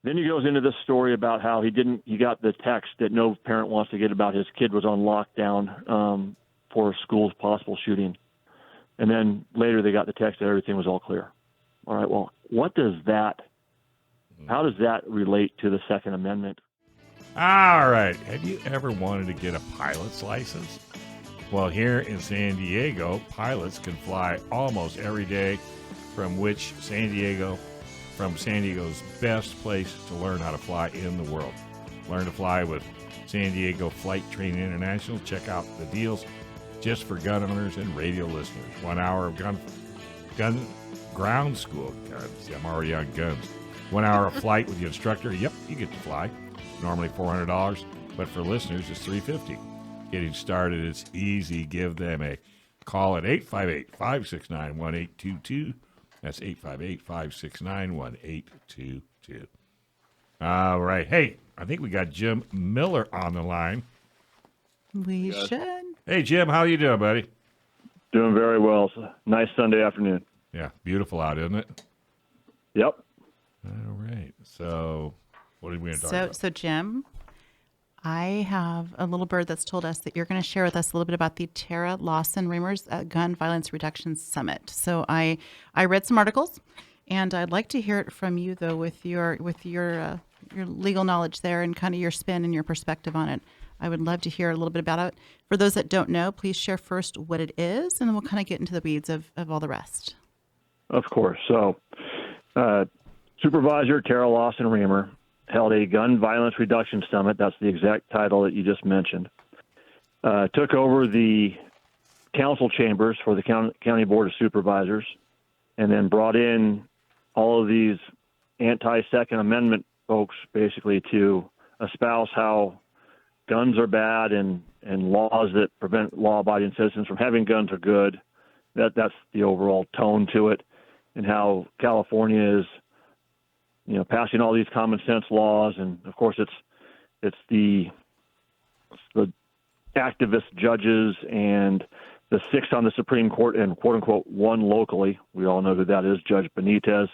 Then he goes into this story about how he got the text that no parent wants to get about his kid was on lockdown for school's possible shooting. And then later they got the text that everything was all clear. All right, well, how does that relate to the Second Amendment? All right. Have you ever wanted to get a pilot's license? Well, here in San Diego, pilots can fly almost every day from San Diego's best place to learn how to fly in the world. Learn to fly with San Diego Flight Training International. Check out the deals just for gun owners and radio listeners. 1 hour of ground school. God, see, I'm already on guns. 1 hour of flight with the instructor. Yep, you get to fly. Normally $400, but for listeners, it's $350. Getting started is easy. Give them a call at 858-569-1822. That's 858-569-1822. All right. Hey, I think we got Jim Miller on the line. We should. Hey, Jim, how you doing, buddy? Doing very well. It's a nice Sunday afternoon. Yeah, beautiful out, isn't it? Yep. All right. So what are we going to talk about? So, Jim, I have a little bird that's told us that you're going to share with us a little bit about the Terra Lawson Remer's Gun Violence Reduction Summit. So I read some articles, and I'd like to hear it from you, though, with your legal knowledge there and kind of your spin and your perspective on it. I would love to hear a little bit about it. For those that don't know, please share first what it is, and then we'll kind of get into the weeds of all the rest. Of course. So, Supervisor Terra Lawson Remer held a Gun Violence Reduction Summit. That's the exact title that you just mentioned. Took over the council chambers for the County Board of Supervisors, and then brought in all of these anti-Second Amendment folks basically to espouse how guns are bad and laws that prevent law-abiding citizens from having guns are good. That's the overall tone to it, and how California is, passing all these common sense laws, and of course it's the activist judges and the 6 on the Supreme Court and quote unquote 1 locally. We all know who that is. Judge Benitez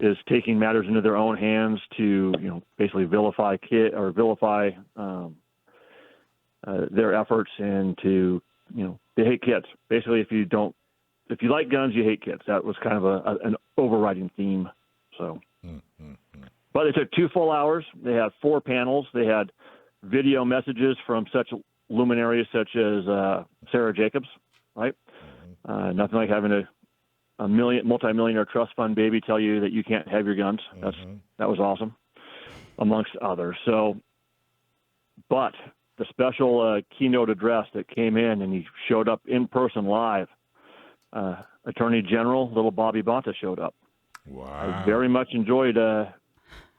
is taking matters into their own hands to basically vilify their efforts, and to they hate kids. Basically, if you like guns, you hate kids. That was kind of an overriding theme. So. But they took 2 full hours. They had 4 panels. They had video messages from such luminaries such as Sarah Jacobs, right? Nothing like having a multi-millionaire trust fund baby tell you that you can't have your guns. That was awesome, amongst others. So, but the special keynote address that came in, and he showed up in person live, Attorney General Little Bobby Bonta showed up. Wow. I very much enjoyed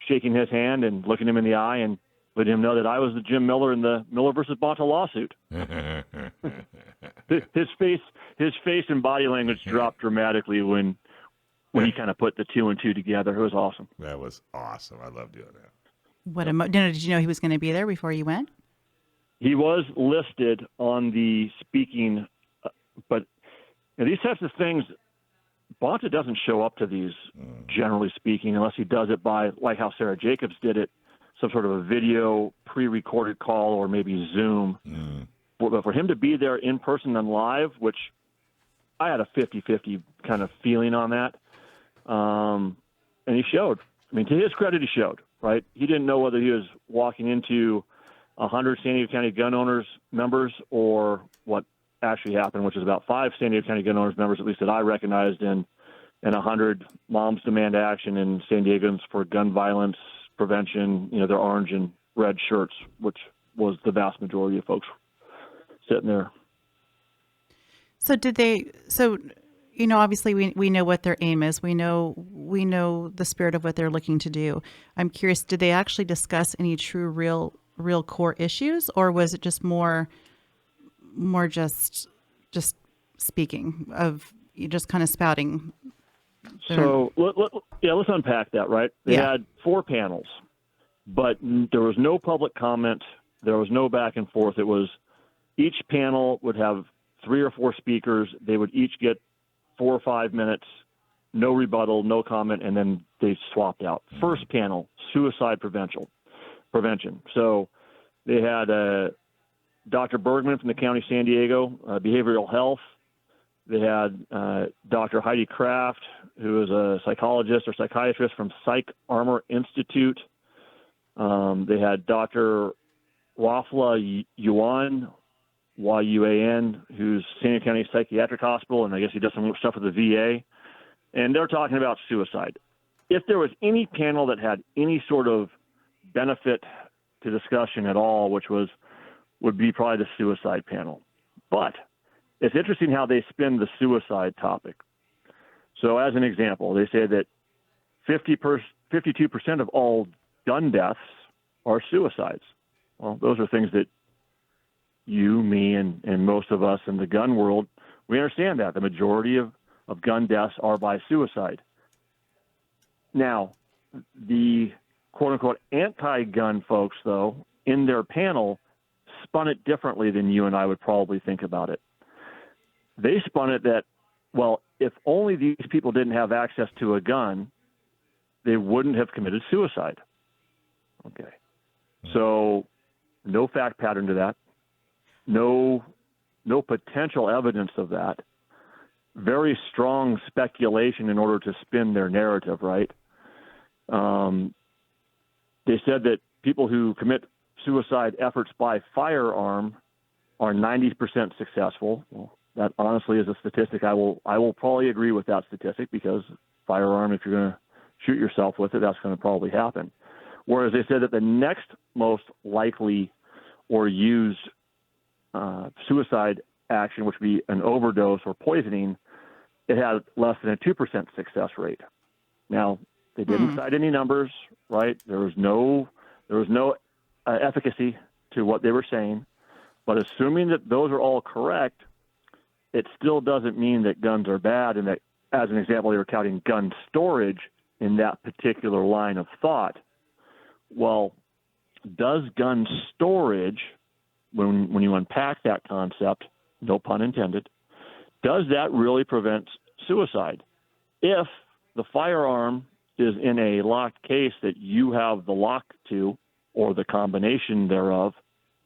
shaking his hand and looking him in the eye and letting him know that I was the Jim Miller in the Miller versus Bonta lawsuit. His face and body language dropped dramatically when he kind of put the 2 and 2 together. It was awesome. That was awesome. I love doing that. Did you know he was going to be there before you went? He was listed on the speaking, but these types of things, Bonta doesn't show up to these, generally speaking, unless he does it by, like how Sarah Jacobs did it, some sort of a video pre-recorded call or maybe Zoom. But for him to be there in person and live, which I had a 50-50 kind of feeling on that, and he showed. I mean, to his credit, he showed, right? He didn't know whether he was walking into 100 San Diego County gun owners members or what actually happened, which is about 5 San Diego County gun owners members, at least that I recognized, and 100 Moms Demand Action and San Diegans for gun violence prevention, their orange and red shirts, which was the vast majority of folks sitting there. So obviously we know what their aim is. We know the spirit of what they're looking to do. I'm curious, did they actually discuss any true real core issues, or was it just more just speaking of just kind of spouting? So let's unpack that, right? They had 4 panels, but there was no public comment. There was no back and forth. It was each panel would have 3 or 4 speakers. They would each get 4 or 5 minutes. no rebuttal, no comment, and then they swapped out. First panel, suicide prevention. So they had Dr. Bergman from the County of San Diego, behavioral health. They had Dr. Heidi Kraft, who is a psychologist or psychiatrist from Psych Armor Institute. They had Dr. Wafla Yuan, Y-U-A-N, who's San Diego County Psychiatric Hospital, and I guess he does some stuff with the VA. And they're talking about suicide. If there was any panel that had any sort of benefit to discussion at all, would be probably the suicide panel. But it's interesting how they spin the suicide topic. So as an example, they say that 52% of all gun deaths are suicides. Well, those are things that you, me, and most of us in the gun world, we understand that. The majority of gun deaths are by suicide. Now, the quote-unquote anti-gun folks, though, in their panel, spun it differently than you and I would probably think about it. They spun it that, well, if only these people didn't have access to a gun, they wouldn't have committed suicide. Okay. So no fact pattern to that. No potential evidence of that. Very strong speculation in order to spin their narrative, right? They said that people who commit suicide efforts by firearm are 90% successful. Well, that honestly is a statistic. I will probably agree with that statistic, because firearm, if you're going to shoot yourself with it, that's going to probably happen. Whereas they said that the next most likely or used suicide action, which would be an overdose or poisoning, it had less than a 2% success rate. Now, they didn't cite any numbers, right? There was no efficacy to what they were saying. But assuming that those are all correct, it still doesn't mean that guns are bad, and that, as an example, they were counting gun storage in that particular line of thought. Well, does gun storage, when you unpack that concept, no pun intended, does that really prevent suicide? If the firearm is in a locked case that you have the lock to, or the combination thereof,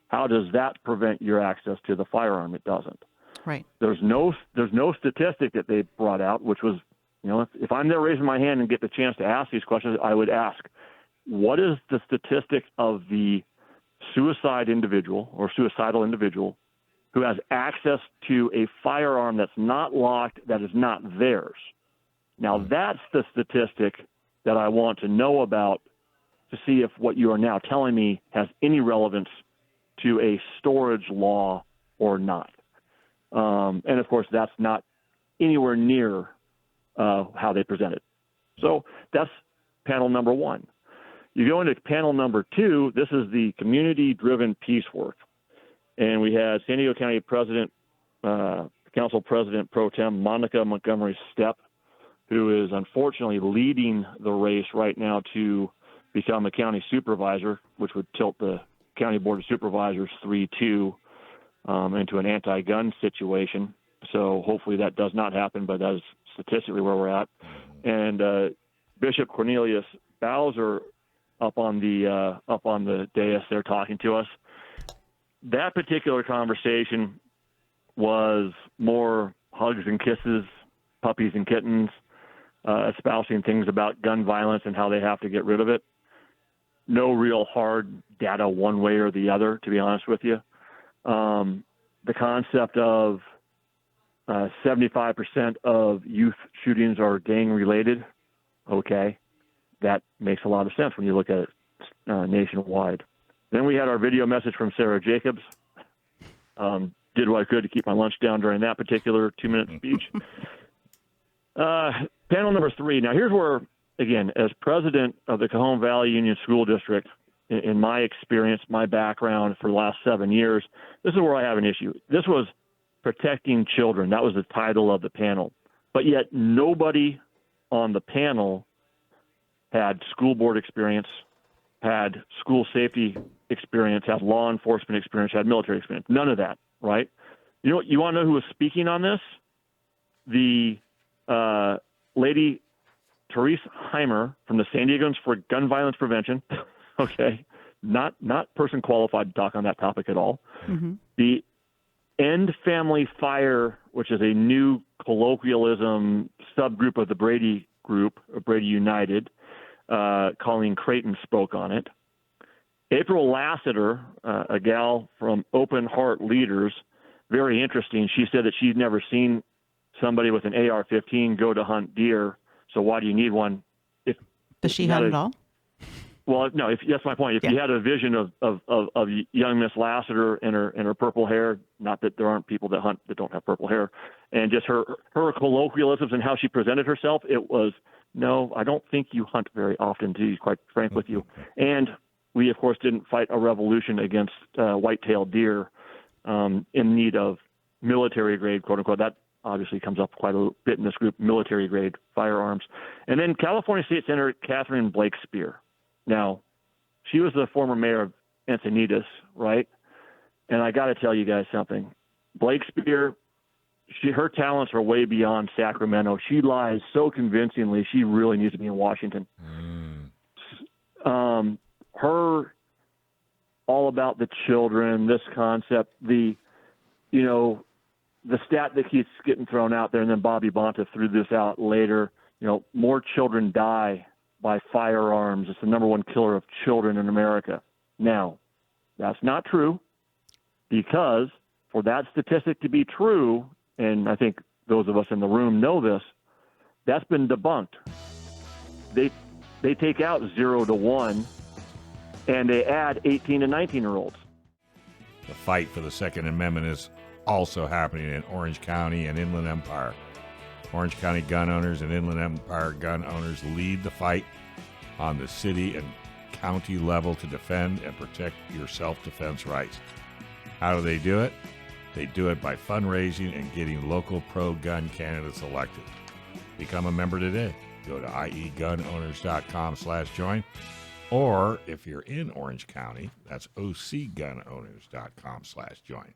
how does that prevent your access to the firearm? It doesn't. Right. There's no statistic that they brought out, which was, if I'm there raising my hand and get the chance to ask these questions, I would ask, what is the statistic of the suicidal individual who has access to a firearm that's not locked, that is not theirs? Now, that's the statistic that I want to know about, to see if what you are now telling me has any relevance to a storage law or not. And, of course, that's not anywhere near how they present it. So that's panel number one. You go into panel number two. This is the community-driven peace work. And we had San Diego County Council President Pro Tem Monica Montgomery Stepp, who is unfortunately leading the race right now to become a county supervisor, which would tilt the County Board of Supervisors 3-2 into an anti-gun situation. So hopefully that does not happen, but that is statistically where we're at. And Bishop Cornelius Bowser up on the dais there talking to us. That particular conversation was more hugs and kisses, puppies and kittens, espousing things about gun violence and how they have to get rid of it. No real hard data one way or the other, to be honest with you. The concept of 75% of youth shootings are gang-related, okay, that makes a lot of sense when you look at it nationwide. Then we had our video message from Sarah Jacobs. Did what I could to keep my lunch down during that particular 2-minute speech. Panel number three. Now, here's where, again, as president of the Cajon Valley Union School District, in my experience, my background for the last 7 years, this is where I have an issue. This was protecting children. That was the title of the panel. But yet nobody on the panel had school board experience, had school safety experience, had law enforcement experience, had military experience. None of that, right? You want to know who was speaking on this? The Lady Therese Heimer from the San Diegans for Gun Violence Prevention. Okay. Not person qualified to talk on that topic at all. Mm-hmm. The End Family Fire, which is a new colloquialism subgroup of the Brady Group, Brady United. Colleen Creighton spoke on it. April Lassiter, a gal from Open Heart Leaders, very interesting. She said that she'd never seen somebody with an AR-15 go to hunt deer. So why do you need one? Does she hunt at all? Well, no. That's my point. If you had a vision of young Miss Lassiter and her purple hair, not that there aren't people that hunt that don't have purple hair, and just her colloquialisms and how she presented herself, it was, no, I don't think you hunt very often, to be quite frank with you. And we, of course, didn't fight a revolution against white-tailed deer in need of military-grade, quote-unquote. That obviously comes up quite a bit in this group, military-grade firearms. And then California State Senator Catherine Blake Spear. Now, she was the former mayor of Encinitas, right? And I got to tell you guys something. Blake Spear, her talents are way beyond Sacramento. She lies so convincingly. She really needs to be in Washington. Her all about the children, this concept, the stat that keeps getting thrown out there, and then Bobby Bonta threw this out later. More children die by firearms. It's the number one killer of children in America. Now, that's not true, because for that statistic to be true, and I think those of us in the room know this, that's been debunked. They take out 0 to 1, and they add 18 to 19-year-olds. The fight for the Second Amendment is also happening in Orange County and Inland Empire. Orange County gun owners and Inland Empire gun owners lead the fight on the city and county level to defend and protect your self-defense rights. How do they do it? They do it by fundraising and getting local pro-gun candidates elected. Become a member today. Go to iegunowners.com/join. Or if you're in Orange County, that's ocgunowners.com/join.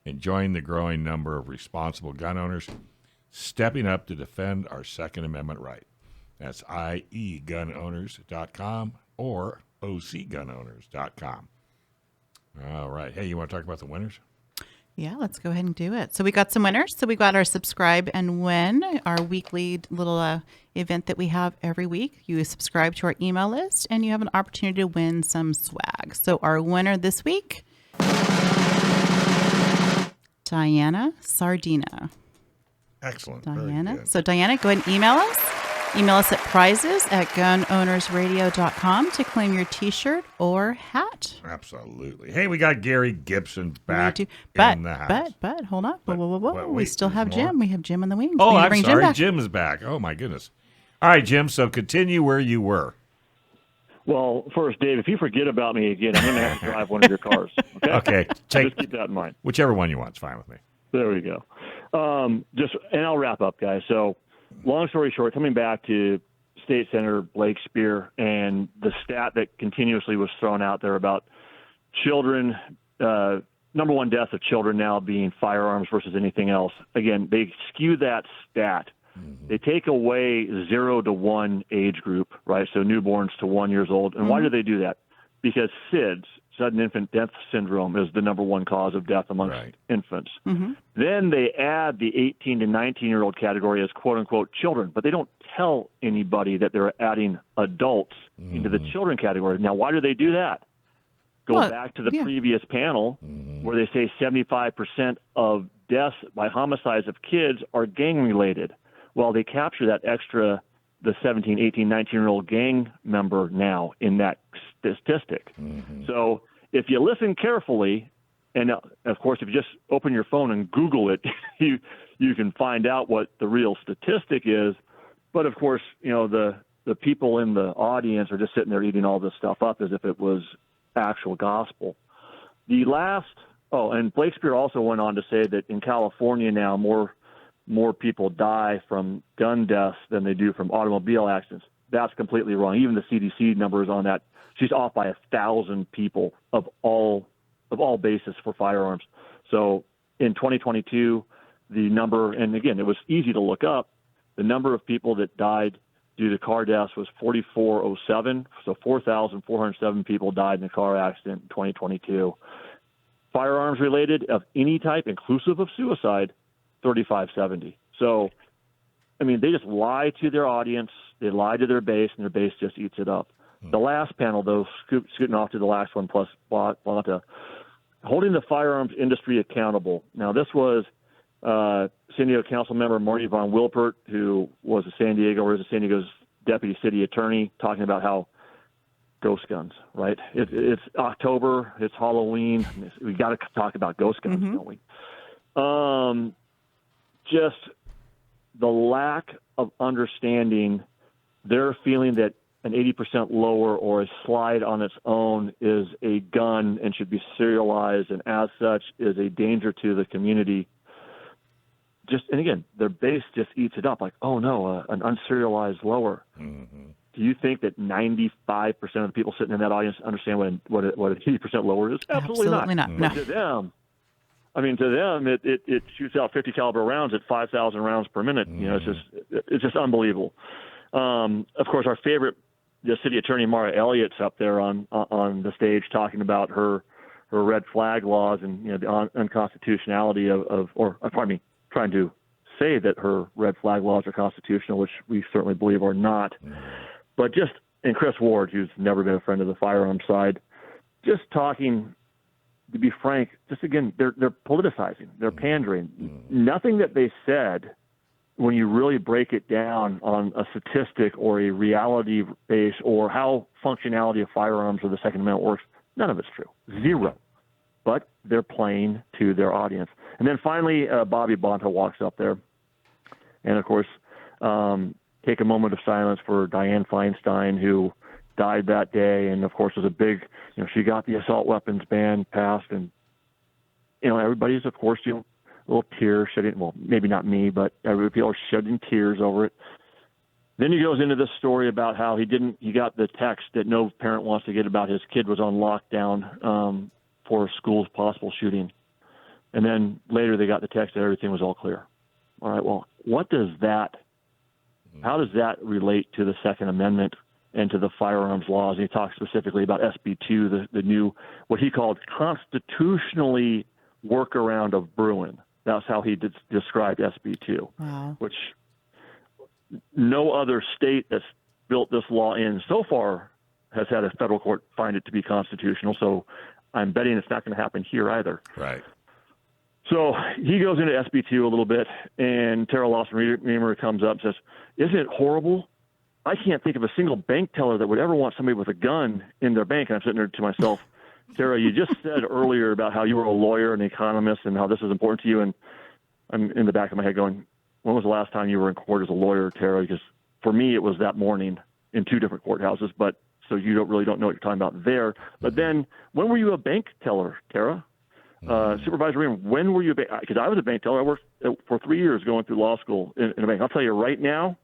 And join the growing number of responsible gun owners stepping up to defend our Second Amendment right. That's iegunowners.com or ocgunowners.com. All right. Hey, you want to talk about the winners? Yeah, let's go ahead and do it. So we got some winners. So we got our Subscribe and Win, our weekly little event that we have every week. You subscribe to our email list, and you have an opportunity to win some swag. So our winner this week, Diana Sardina. Excellent. Diana. So Diana, go ahead and email us. Email us at prizes@gunownersradio.com to claim your T-shirt or hat. Absolutely. Hey, we got Gary Gibson back in the house. But hold on. Whoa. We still have more? Jim. We have Jim in the wings. Oh, I'm sorry. Jim is back. Oh, my goodness. All right, Jim, so continue where you were. Well, first, Dave, if you forget about me again, I'm going to have to drive one of your cars. Okay? Just keep that in mind. Whichever one you want is fine with me. There we go. And I'll wrap up, guys. So, long story short, coming back to State Senator Blake Spear and the stat that continuously was thrown out there about children, number one death of children now being firearms versus anything else. Again, they skew that stat. Mm-hmm. They take away 0 to 1 age group, right? So newborns to 1 year old. And why do they do that? Because SIDS, sudden infant death syndrome, is the number one cause of death amongst infants. Mm-hmm. Then they add the 18 to 19-year-old category as quote-unquote children, but they don't tell anybody that they're adding adults into the children category. Now, why do they do that? Go back to the previous panel where they say 75% of deaths by homicides of kids are gang-related. Well, they capture that extra, the 17, 18, 19-year-old gang member now in that statistic. Mm-hmm. So if you listen carefully, and of course, if you just open your phone and Google it, you can find out what the real statistic is. But of course, the people in the audience are just sitting there eating all this stuff up as if it was actual gospel. And Blake Spear also went on to say that in California now, more people die from gun deaths than they do from automobile accidents. That's completely wrong. Even the CDC number is on that. She's off by 1,000 people of all basis for firearms. So in 2022, the number, and again, it was easy to look up, the number of people that died due to car deaths was 4,407. So 4,407 people died in a car accident in 2022. Firearms related of any type, inclusive of suicide, 3,570. So, I mean, they just lie to their audience. They lie to their base, and their base just eats it up. The last panel, though, scooting off to the last one, plus Bonta, holding the firearms industry accountable. Now, this was San Diego Council member Marty Von Wilpert, who was San Diego's deputy city attorney, talking about how ghost guns, right? It's October, it's Halloween. We got to talk about ghost guns, don't we? Just the lack of understanding. They're feeling that an 80% lower or a slide on its own is a gun and should be serialized, and as such is a danger to the community. And again, their base just eats it up. Like, oh no, an unserialized lower. Do you think that 95% of the people sitting in that audience understand what an 80% lower is? Absolutely not. No. To them, it shoots out 50 caliber rounds at 5,000 rounds per minute. You know, it's just unbelievable. Of course, our favorite, the city attorney Mara Elliott's up there on the stage talking about her red flag laws and, you know, the unconstitutionality trying to say that her red flag laws are constitutional, which we certainly believe are not. But and Chris Ward, who's never been a friend of the firearm side, just talking, to be frank, just again, they're politicizing, they're pandering. Nothing that they said, when you really break it down on a statistic or a reality base or how functionality of firearms or the Second Amendment works, none of it's true. Zero. But they're playing to their audience. And then finally, Bobby Bonta walks up there. And, of course, take a moment of silence for Dianne Feinstein, who died that day. And, of course, was a big, she got the assault weapons ban passed. And, everybody's, of course, a little tear shedding. Well, maybe not me, but people are shedding tears over it. Then he goes into this story about how he got the text that no parent wants to get about his kid was on lockdown for a school's possible shooting. And then later they got the text that everything was all clear. All right, well, how does that relate to the Second Amendment and to the firearms laws? And he talks specifically about SB 2, the new, what he called constitutionally workaround of Bruin. That's how he described SB 2, which no other state that's built this law in so far has had a federal court find it to be constitutional. So I'm betting it's not going to happen here either. Right. So he goes into SB 2 a little bit, and Terra Lawson Remer comes up and says, "Isn't it horrible? I can't think of a single bank teller that would ever want somebody with a gun in their bank." And I'm sitting there to myself, Terra, you just said earlier about how you were a lawyer and economist and how this is important to you. And I'm in the back of my head going, when was the last time you were in court as a lawyer, Terra? Because for me, it was that morning in 2 different courthouses. But so you don't know what you're talking about there. But then when were you a bank teller, Terra? Supervisor Remer, when were you a bank? Because I was a bank teller. I worked for 3 years going through law school in a bank. I'll tell you right now,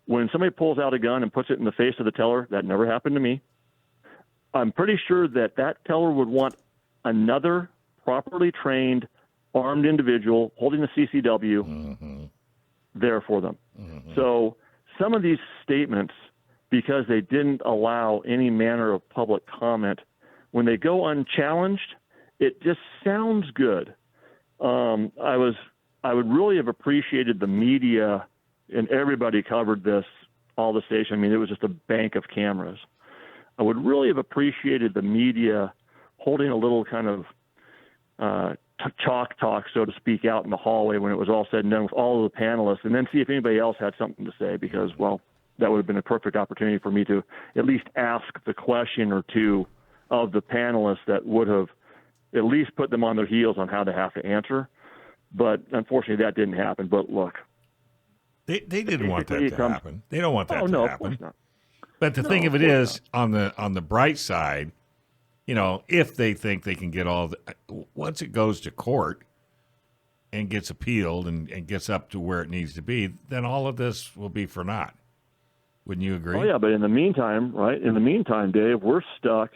when somebody pulls out a gun and puts it in the face of the teller, that never happened to me. I'm pretty sure that teller would want another properly trained, armed individual holding the CCW there for them. So some of these statements, because they didn't allow any manner of public comment, when they go unchallenged, it just sounds good. I would really have appreciated the media, and everybody covered this, all the station. I mean, it was just a bank of cameras. I would really have appreciated the media holding a little kind of chalk talk, so to speak, out in the hallway when it was all said and done with all of the panelists, and then see if anybody else had something to say, because, well, that would have been a perfect opportunity for me to at least ask the question or two of the panelists that would have at least put them on their heels on how to have to answer. But unfortunately, that didn't happen. But look, they didn't want that to happen. They don't want that to happen. Of course not. But the thing of it is, on the bright side, if they think they can get once it goes to court and gets appealed and gets up to where it needs to be, then all of this will be for naught. Wouldn't you agree? Oh, yeah, but in the meantime, right? In the meantime, Dave, we're stuck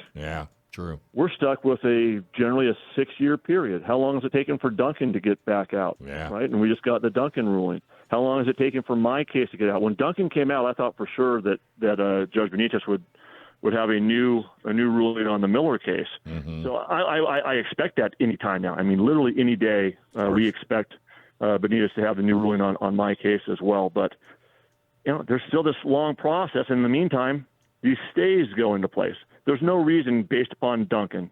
True. We're stuck with generally a 6-year period. How long has it taken for Duncan to get back out? Yeah. Right, and we just got the Duncan ruling. How long has it taken for my case to get out? When Duncan came out, I thought for sure that Judge Benitez would have a new ruling on the Miller case. Mm-hmm. So I expect that any time now. I mean, literally any day we expect Benitez to have the new ruling on my case as well. But there's still this long process. In the meantime, these stays go into place. There's no reason, based upon Duncan,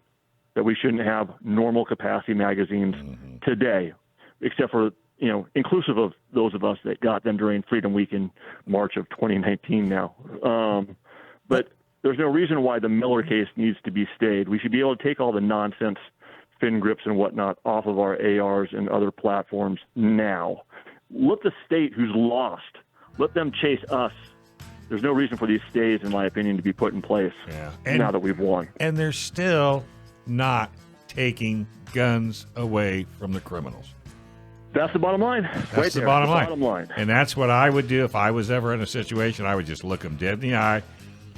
that we shouldn't have normal capacity magazines today, except for, inclusive of those of us that got them during Freedom Week in March of 2019 now. But there's no reason why the Miller case needs to be stayed. We should be able to take all the nonsense, fin grips and whatnot, off of our ARs and other platforms now. Let the state who's lost, let them chase us. There's no reason for these stays, in my opinion, to be put in place now that we've won. And they're still not taking guns away from the criminals. That's the bottom line. That's the bottom line. And that's what I would do if I was ever in a situation. I would just look them dead in the eye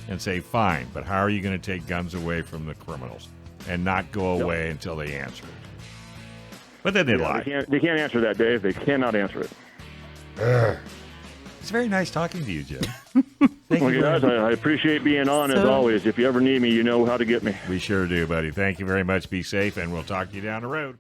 and say, fine, but how are you going to take guns away from the criminals and not go away until they answer it? But then they lie. They can't answer that, Dave. They cannot answer it. It's very nice talking to you, Jim. Thank you, guys. I appreciate being on, as always. If you ever need me, you know how to get me. We sure do, buddy. Thank you very much. Be safe, and we'll talk to you down the road.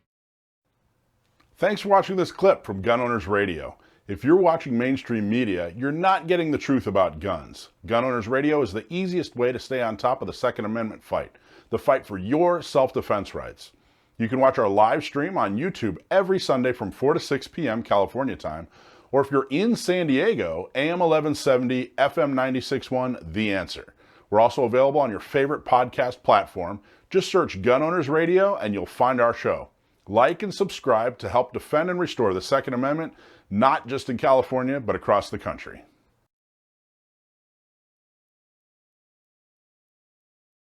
Thanks for watching this clip from Gun Owners Radio. If you're watching mainstream media, you're not getting the truth about guns. Gun Owners Radio is the easiest way to stay on top of the Second Amendment fight, the fight for your self-defense rights. You can watch our live stream on YouTube every Sunday from 4 to 6 p.m. California time, or if you're in San Diego, AM 1170, FM 96.1, The Answer. We're also available on your favorite podcast platform. Just search Gun Owners Radio and you'll find our show. Like and subscribe to help defend and restore the Second Amendment, not just in California, but across the country.